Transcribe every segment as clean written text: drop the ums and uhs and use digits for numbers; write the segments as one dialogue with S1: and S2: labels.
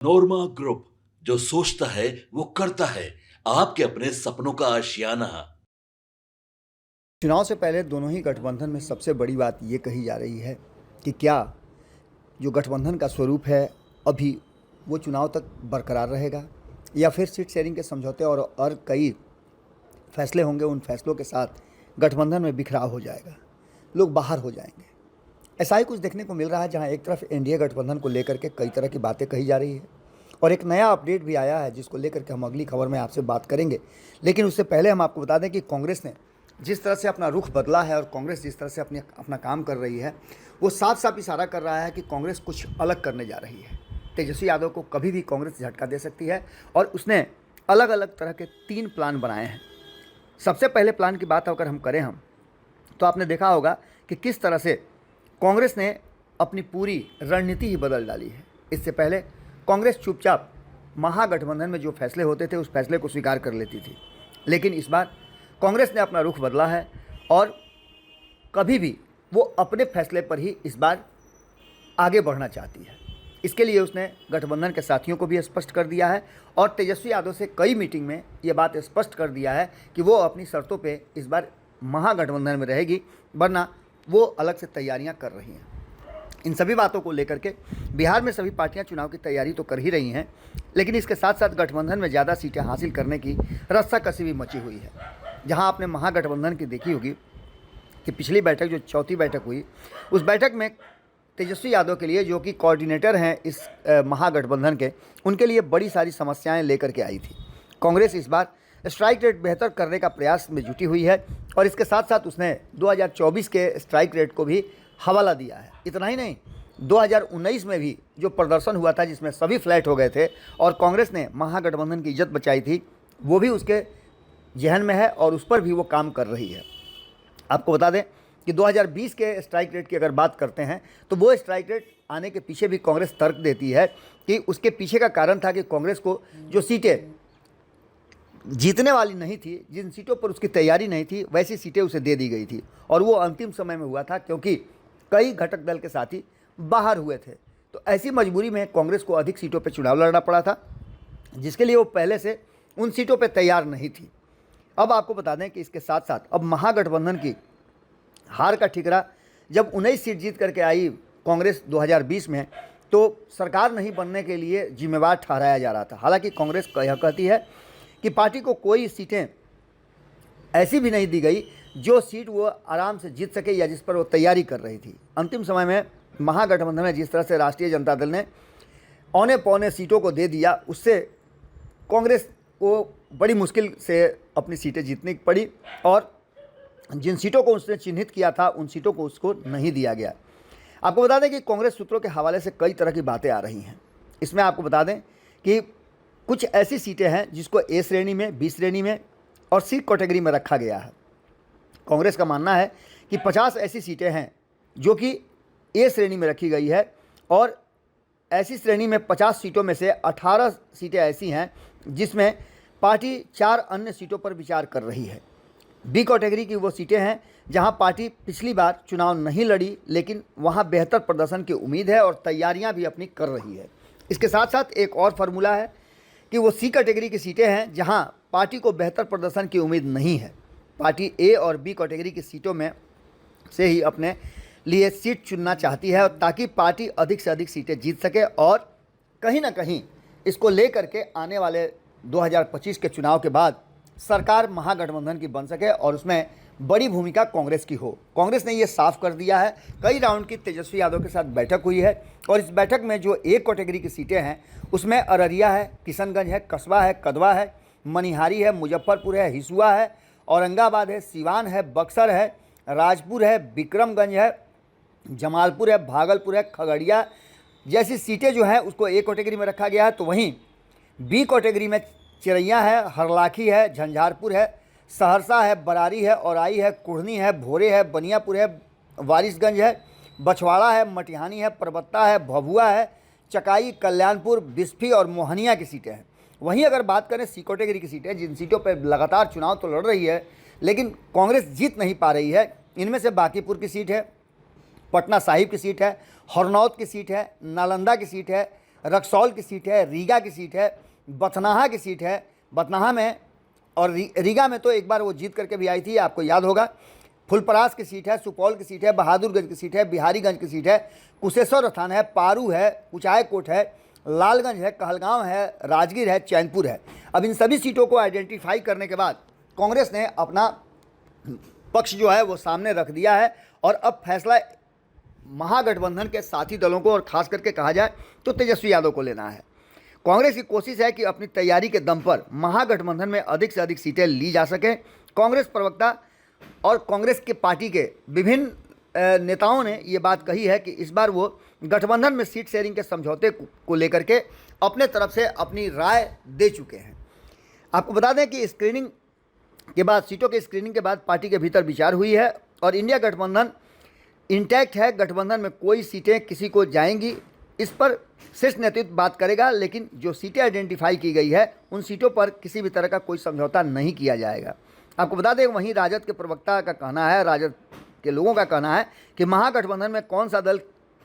S1: नोरमा group, जो सोचता है वो करता है। आपके अपने सपनों का आशियाना।
S2: चुनाव से पहले दोनों ही गठबंधन में सबसे बड़ी बात ये कही जा रही है कि क्या जो गठबंधन का स्वरूप है अभी वो चुनाव तक बरकरार रहेगा या फिर सीट शेयरिंग के समझौते और कई फैसले होंगे, उन फैसलों के साथ गठबंधन में बिखराव हो जाएगा, लोग बाहर हो जाएंगे। ऐसा ही कुछ देखने को मिल रहा है, जहां एक तरफ एनडीए गठबंधन को लेकर के कई तरह की बातें कही जा रही है और एक नया अपडेट भी आया है जिसको लेकर के हम अगली खबर में आपसे बात करेंगे। लेकिन उससे पहले हम आपको बता दें कि कांग्रेस ने जिस तरह से अपना रुख बदला है और कांग्रेस जिस तरह से अपना काम कर रही है, वो साफ साफ इशारा कर रहा है कि कांग्रेस कुछ अलग करने जा रही है। तेजस्वी यादव को कभी भी कांग्रेस झटका दे सकती है और उसने अलग अलग तरह के 3 प्लान बनाए हैं। सबसे पहले प्लान की बात अगर हम करें तो आपने देखा होगा कि किस तरह से कांग्रेस ने अपनी पूरी रणनीति ही बदल डाली है। इससे पहले कांग्रेस चुपचाप महागठबंधन में जो फैसले होते थे उस फैसले को स्वीकार कर लेती थी, लेकिन इस बार कांग्रेस ने अपना रुख बदला है और कभी भी वो अपने फैसले पर ही इस बार आगे बढ़ना चाहती है। इसके लिए उसने गठबंधन के साथियों को भी स्पष्ट कर दिया है और तेजस्वी यादव से कई मीटिंग में ये बात स्पष्ट कर दिया है कि वो अपनी शर्तों पे इस बार महागठबंधन में रहेगी, वरना वो अलग से तैयारियां कर रही हैं। इन सभी बातों को लेकर के बिहार में सभी पार्टियां चुनाव की तैयारी तो कर ही रही हैं, लेकिन इसके साथ साथ गठबंधन में ज़्यादा सीटें हासिल करने की रस्साकसी भी मची हुई है। जहां आपने महागठबंधन की देखी होगी कि पिछली बैठक जो चौथी बैठक हुई, उस बैठक में तेजस्वी यादव के लिए, जो कि कोऑर्डिनेटर हैं इस महागठबंधन के, उनके लिए बड़ी सारी समस्याएं लेकर के आई थी। कांग्रेस इस बार स्ट्राइक रेट बेहतर करने का प्रयास में जुटी हुई है और इसके साथ साथ उसने 2024 के स्ट्राइक रेट को भी हवाला दिया है। इतना ही नहीं, 2019 में भी जो प्रदर्शन हुआ था जिसमें सभी फ्लैट हो गए थे और कांग्रेस ने महागठबंधन की इज्जत बचाई थी, वो भी उसके जहन में है और उस पर भी वो काम कर रही है। आपको बता दें कि 2020 के स्ट्राइक रेट की अगर बात करते हैं तो वो स्ट्राइक रेट आने के पीछे भी कांग्रेस तर्क देती है कि उसके पीछे का कारण था कि कांग्रेस को जो सीटें जीतने वाली नहीं थी, जिन सीटों पर उसकी तैयारी नहीं थी, वैसी सीटें उसे दे दी गई थी और वो अंतिम समय में हुआ था क्योंकि कई घटक दल के साथी बाहर हुए थे। तो ऐसी मजबूरी में कांग्रेस को अधिक सीटों पर चुनाव लड़ना पड़ा था, जिसके लिए वो पहले से उन सीटों पर तैयार नहीं थी। अब आपको बता दें कि इसके साथ साथ अब महागठबंधन की हार का ठिकरा जब 19 सीट जीत करके आई कांग्रेस 2020 में, तो सरकार नहीं बनने के लिए जिम्मेवार ठहराया जा रहा था। हालांकि कांग्रेस यह कहती है कि पार्टी को कोई सीटें ऐसी भी नहीं दी गई जो सीट वो आराम से जीत सके या जिस पर वो तैयारी कर रही थी। अंतिम समय में महागठबंधन में जिस तरह से राष्ट्रीय जनता दल ने औने पौने सीटों को दे दिया, उससे कांग्रेस को बड़ी मुश्किल से अपनी सीटें जीतनी पड़ी और जिन सीटों को उसने चिन्हित किया था उन सीटों को उसको नहीं दिया गया। आपको बता दें कि कांग्रेस सूत्रों के हवाले से कई तरह की बातें आ रही हैं। इसमें आपको बता दें कि कुछ ऐसी सीटें हैं जिसको ए श्रेणी में, बी श्रेणी में और सी कैटेगरी में रखा गया है। कांग्रेस का मानना है कि 50 ऐसी सीटें हैं जो कि ए श्रेणी में रखी गई है और ऐसी श्रेणी में 50 सीटों में से 18 सीटें ऐसी हैं जिसमें पार्टी 4 अन्य सीटों पर विचार कर रही है। बी कैटेगरी की वो सीटें हैं जहां पार्टी पिछली बार चुनाव नहीं लड़ी, लेकिन वहां बेहतर प्रदर्शन की उम्मीद है और तैयारियां भी अपनी कर रही है। इसके साथ साथ एक और फार्मूला है कि वो सी कैटेगरी की सीटें हैं जहां पार्टी को बेहतर प्रदर्शन की उम्मीद नहीं है। पार्टी ए और बी कैटेगरी की सीटों में से ही अपने लिए सीट चुनना चाहती है और ताकि पार्टी अधिक से अधिक सीटें जीत सके और कहीं ना कहीं इसको लेकर के आने वाले 2025 के चुनाव के बाद सरकार महागठबंधन की बन सके और उसमें बड़ी भूमिका कांग्रेस की हो। कांग्रेस ने ये साफ कर दिया है। कई राउंड की तेजस्वी यादव के साथ बैठक हुई है और इस बैठक में जो एक कैटेगरी की सीटें हैं उसमें अररिया है, किशनगंज है, कसबा है, कदवा है, मनिहारी है, मुजफ्फरपुर है, हिसुआ है, औरंगाबाद है, सिवान है, बक्सर है, राजपुर है, विक्रमगंज है, जमालपुर है, भागलपुर है, खगड़िया जैसी सीटें जो हैं उसको ए कैटेगरी में रखा गया है। तो वहीं बी कैटेगरी में चिरैया है, हरलाखी है, झंझारपुर है, सहरसा है, बरारी है, औराई है, कुढ़नी है, भोरे है, बनियापुर है, वारिसगंज है, बछवाड़ा है, मटिहानी है, परबत्ता है, भभुआ है, चकाई, कल्याणपुर, बिस्फी और मोहनिया की सीटें हैं। वहीं अगर बात करें सी कैटेगरी की सीटें, जिन सीटों पर लगातार चुनाव तो लड़ रही है लेकिन कांग्रेस जीत नहीं पा रही है, इनमें से बांकीपुर की सीट है, पटना साहिब की सीट है, हरनौत की सीट है, नालंदा की सीट है रक्सौल की सीट है, रीगा की सीट है, बथनाहा की सीट है। बथनाहा में और रीगा में तो एक बार वो जीत करके भी आई थी, आपको याद होगा। फुलपरास की सीट है, सुपौल की सीट है, बहादुरगंज की सीट है, बिहारीगंज की सीट है, कुशेश्वर स्थान है, पारू है, कुचायकोट है, लालगंज है, कहलगांव है, राजगीर है, चैनपुर है। अब इन सभी सीटों को आइडेंटिफाई करने के बाद कांग्रेस ने अपना पक्ष जो है वो सामने रख दिया है और अब फैसला महागठबंधन के साथी दलों को और खास करके कहा जाए तो तेजस्वी यादव को लेना है। कांग्रेस की कोशिश है कि अपनी तैयारी के दम पर महागठबंधन में अधिक से अधिक सीटें ली जा सकें। कांग्रेस प्रवक्ता और कांग्रेस के पार्टी के विभिन्न नेताओं ने ये बात कही है कि इस बार वो गठबंधन में सीट शेयरिंग के समझौते को लेकर के अपने तरफ से अपनी राय दे चुके हैं। आपको बता दें कि स्क्रीनिंग के बाद, सीटों के स्क्रीनिंग के बाद पार्टी के भीतर विचार हुई है और इंडिया गठबंधन इंटैक्ट है। गठबंधन में कोई सीटें किसी को जाएंगी इस पर शीर्ष नेतृत्व बात करेगा, लेकिन जो सीटें आइडेंटिफाई की गई है उन सीटों पर किसी भी तरह का कोई समझौता नहीं किया जाएगा। आपको बता दें वहीं राजद के प्रवक्ता का कहना है, राजद के लोगों का कहना है कि महागठबंधन में कौन सा दल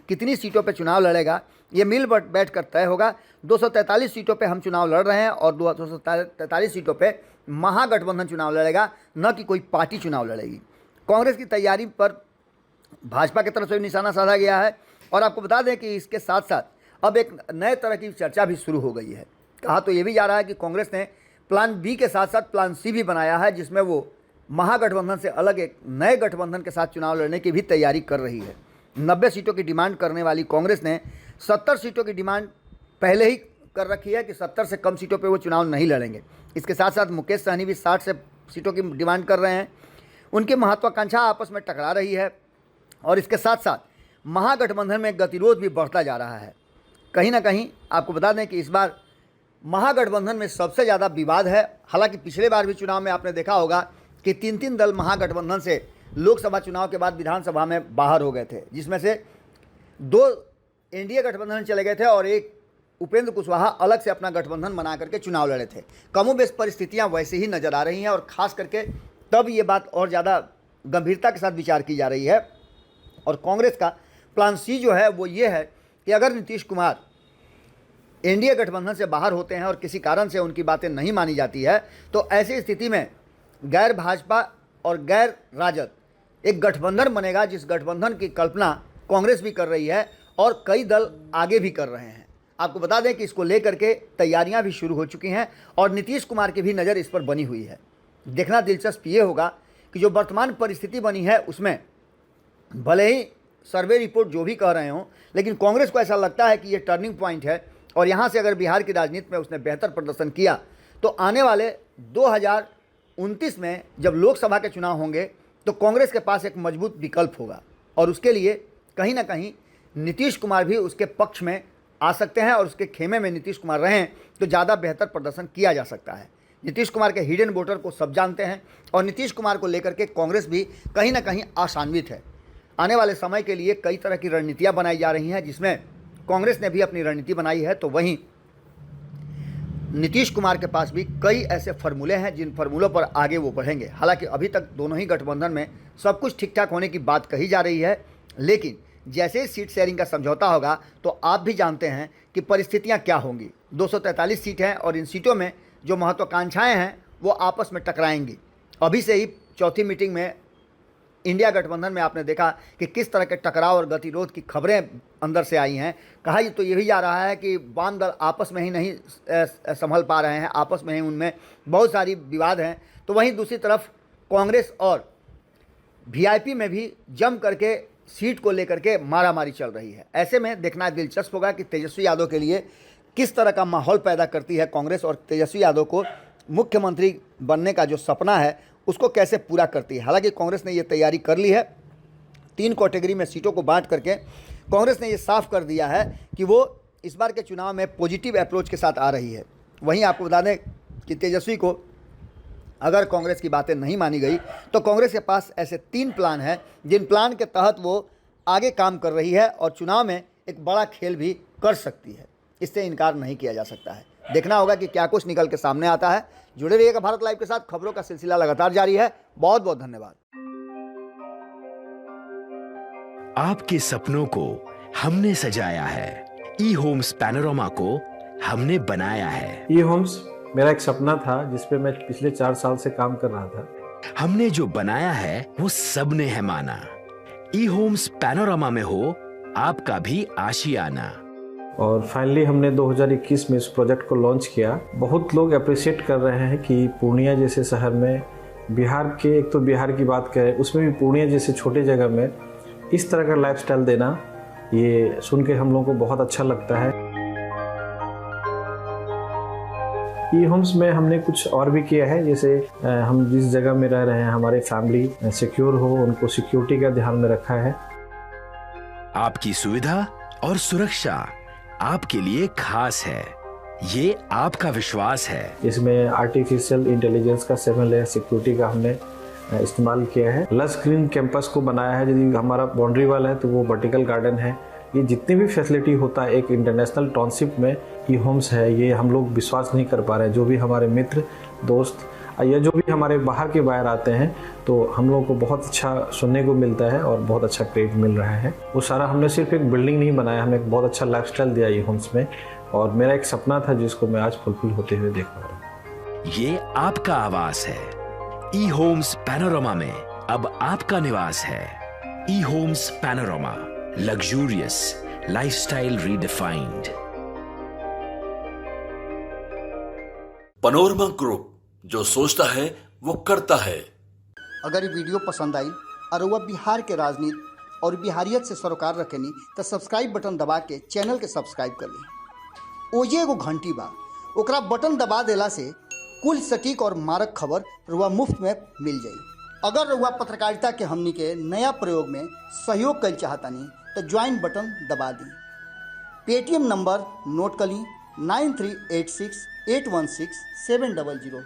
S2: कितनी सीटों पर चुनाव लड़ेगा ये मिल बैठ कर तय होगा। 243 सीटों पर हम चुनाव लड़ रहे हैं और 243 सीटों पर महागठबंधन चुनाव लड़ेगा, न कि कोई पार्टी चुनाव लड़ेगी। कांग्रेस की तैयारी पर भाजपा की तरफ से निशाना साधा गया है और आपको बता दें कि इसके साथ साथ अब एक नए तरह की चर्चा भी शुरू हो गई है। कहा तो ये भी जा रहा है कि कांग्रेस ने प्लान बी के साथ साथ प्लान सी भी बनाया है, जिसमें वो महागठबंधन से अलग एक नए गठबंधन के साथ चुनाव लड़ने की भी तैयारी कर रही है। 90 सीटों की डिमांड करने वाली कांग्रेस ने 70 सीटों की डिमांड पहले ही कर रखी है कि 70 से कम सीटों पर वो चुनाव नहीं लड़ेंगे। इसके साथ साथ मुकेश सहनी भी 60 से सीटों की डिमांड कर रहे हैं। उनकी महत्वाकांक्षा आपस में टकरा रही है और इसके साथ साथ महागठबंधन में गतिरोध भी बढ़ता जा रहा है। कहीं ना कहीं आपको बता दें कि इस बार महागठबंधन में सबसे ज़्यादा विवाद है। हालांकि पिछले बार भी चुनाव में आपने देखा होगा कि 3 दल महागठबंधन से लोकसभा चुनाव के बाद विधानसभा में बाहर हो गए थे, जिसमें से 2 एनडीए गठबंधन चले गए थे और एक उपेंद्र कुशवाहा अलग से अपना गठबंधन बना करके चुनाव लड़े थे। कमोबेश परिस्थितियाँ वैसे ही नज़र आ रही हैं और ख़ास करके तब ये बात और ज़्यादा गंभीरता के साथ विचार की जा रही है। और कांग्रेस का प्लान सी जो है वो ये है कि अगर नीतीश कुमार एनडीए गठबंधन से बाहर होते हैं और किसी कारण से उनकी बातें नहीं मानी जाती है तो ऐसी स्थिति में गैर भाजपा और गैर राजद एक गठबंधन बनेगा, जिस गठबंधन की कल्पना कांग्रेस भी कर रही है और कई दल आगे भी कर रहे हैं। आपको बता दें कि इसको लेकर के तैयारियां भी शुरू हो चुकी हैं और नीतीश कुमार की भी नज़र इस पर बनी हुई है। देखना दिलचस्प ये होगा कि जो वर्तमान परिस्थिति बनी है उसमें भले ही सर्वे रिपोर्ट जो भी कह रहे हों, लेकिन कांग्रेस को ऐसा लगता है कि ये टर्निंग पॉइंट है और यहाँ से अगर बिहार की राजनीति में उसने बेहतर प्रदर्शन किया तो आने वाले 2029 में जब लोकसभा के चुनाव होंगे तो कांग्रेस के पास एक मजबूत विकल्प होगा और उसके लिए कहीं ना कहीं नीतीश कुमार भी उसके पक्ष में आ सकते हैं और उसके खेमे में नीतीश कुमार रहें तो ज़्यादा बेहतर प्रदर्शन किया जा सकता है। नीतीश कुमार के हिडन वोटर को सब जानते हैं और नीतीश कुमार को लेकर के कांग्रेस भी कहीं ना कहीं आशान्वित है। आने वाले समय के लिए कई तरह की रणनीतियां बनाई जा रही हैं, जिसमें कांग्रेस ने भी अपनी रणनीति बनाई है, तो वहीं नीतीश कुमार के पास भी कई ऐसे फार्मूले हैं जिन फार्मूलों पर आगे वो बढ़ेंगे। हालांकि अभी तक दोनों ही गठबंधन में सब कुछ ठीक ठाक होने की बात कही जा रही है, लेकिन जैसे ही सीट शेयरिंग का समझौता होगा तो आप भी जानते हैं कि परिस्थितियां क्या होंगी। 243 सीट हैं और इन सीटों में जो महत्वाकांक्षाएं हैं वो आपस में टकराएंगी। अभी से ही चौथी मीटिंग में इंडिया गठबंधन में आपने देखा कि किस तरह के टकराव और गतिरोध की खबरें अंदर से आई हैं। कहा तो ये भी जा रहा है कि वाम दल आपस में ही नहीं संभल पा रहे हैं, आपस में ही उनमें बहुत सारी विवाद हैं। तो वहीं दूसरी तरफ कांग्रेस और वीआईपी में भी जम करके सीट को लेकर के मारामारी चल रही है। ऐसे में देखना दिलचस्प होगा कि तेजस्वी यादव के लिए किस तरह का माहौल पैदा करती है कांग्रेस और तेजस्वी यादव को मुख्यमंत्री बनने का जो सपना है उसको कैसे पूरा करती है। हालांकि कांग्रेस ने ये तैयारी कर ली है। 3 कैटेगरी में सीटों को बांट करके कांग्रेस ने ये साफ कर दिया है कि वो इस बार के चुनाव में पॉजिटिव अप्रोच के साथ आ रही है। वहीं आपको बता दें कि तेजस्वी को अगर कांग्रेस की बातें नहीं मानी गई तो कांग्रेस के पास ऐसे 3 प्लान हैं जिन प्लान के तहत वो आगे काम कर रही है और चुनाव में एक बड़ा खेल भी कर सकती है। इससे इनकार नहीं किया जा सकता है। देखना होगा कि क्या कुछ निकल के सामने आता है। जुड़े रहिएगा भारत लाइव के साथ, खबरों का सिलसिला लगातार जारी है। बहुत बहुत धन्यवाद।
S3: आपके सपनों को हमने सजाया है, ई होम्स पैनोरामा को हमने बनाया है।
S4: ई होम्स मेरा एक सपना था जिस पे मैं पिछले 4 साल से काम कर रहा था।
S3: हमने जो बनाया है वो सबने है माना। ई होम्स पैनोरामा में हो आपका भी आशियाना।
S4: और फाइनली हमने 2021 में इस प्रोजेक्ट को लॉन्च किया। बहुत लोग अप्रिशिएट कर रहे हैं कि पूर्णिया जैसे शहर में, बिहार के, एक तो बिहार की बात करें उसमें भी पूर्णिया जैसे छोटे जगह में इस तरह का लाइफस्टाइल देना, ये सुन के हम लोगों को बहुत अच्छा लगता है। ई होम्स में हमने कुछ और भी किया है, जैसे हम जिस जगह में रह रहे हैं हमारी फैमिली सिक्योर हो, उनको सिक्योरिटी का ध्यान में रखा है।
S3: आपकी सुविधा और सुरक्षा आपके लिए खास है, ये आपका विश्वास है।
S4: इसमें आर्टिफिशियल इंटेलिजेंस का 7 लेयर सिक्योरिटी का हमने इस्तेमाल किया है। लस ग्रीन कैंपस को बनाया है। यदि हमारा बाउंड्री वाल है तो वो वर्टिकल गार्डन है। ये जितनी भी फैसिलिटी होता है एक इंटरनेशनल टाउनशिप में, ई होम्स है, ये हम लोग विश्वास नहीं कर पा रहे हैं। जो भी हमारे मित्र दोस्त या जो भी हमारे बाहर के बाहर आते हैं तो हम लोगों को बहुत अच्छा सुनने को मिलता है और बहुत अच्छा क्रेडिट मिल रहा है। वो सारा हमने सिर्फ एक बिल्डिंग नहीं बनाया, हमें एक बहुत अच्छा लाइफस्टाइल दिया ई होम्स में, और मेरा एक सपना था जिसको मैं आज फुलफिल होते हुए देख पा रहा हूँ।
S3: ये आपका आवास है। ई होम्स पैनोरामा में अब आपका निवास है। E homes panorama, luxurious lifestyle redefined.
S1: Panorama group, जो सोचता है वो करता है।
S2: अगर ये वीडियो पसंद आई और वह बिहार के राजनीति और बिहारियत से सरोकार रखेनी तो सब्सक्राइब बटन दबा के चैनल के सब्सक्राइब कर ली। ओजे एगो घंटी बा, ओकरा बटन दबा देला से कुल सटीक और मारक खबर रुआ मुफ्त में मिल जाई। अगर रुआ पत्रकारिता के हमनी के नया प्रयोग में सहयोग कर चाहतानी तो ज्वाइन बटन दबा दी। पेटीएम नंबर नोट कर ली 9386816700।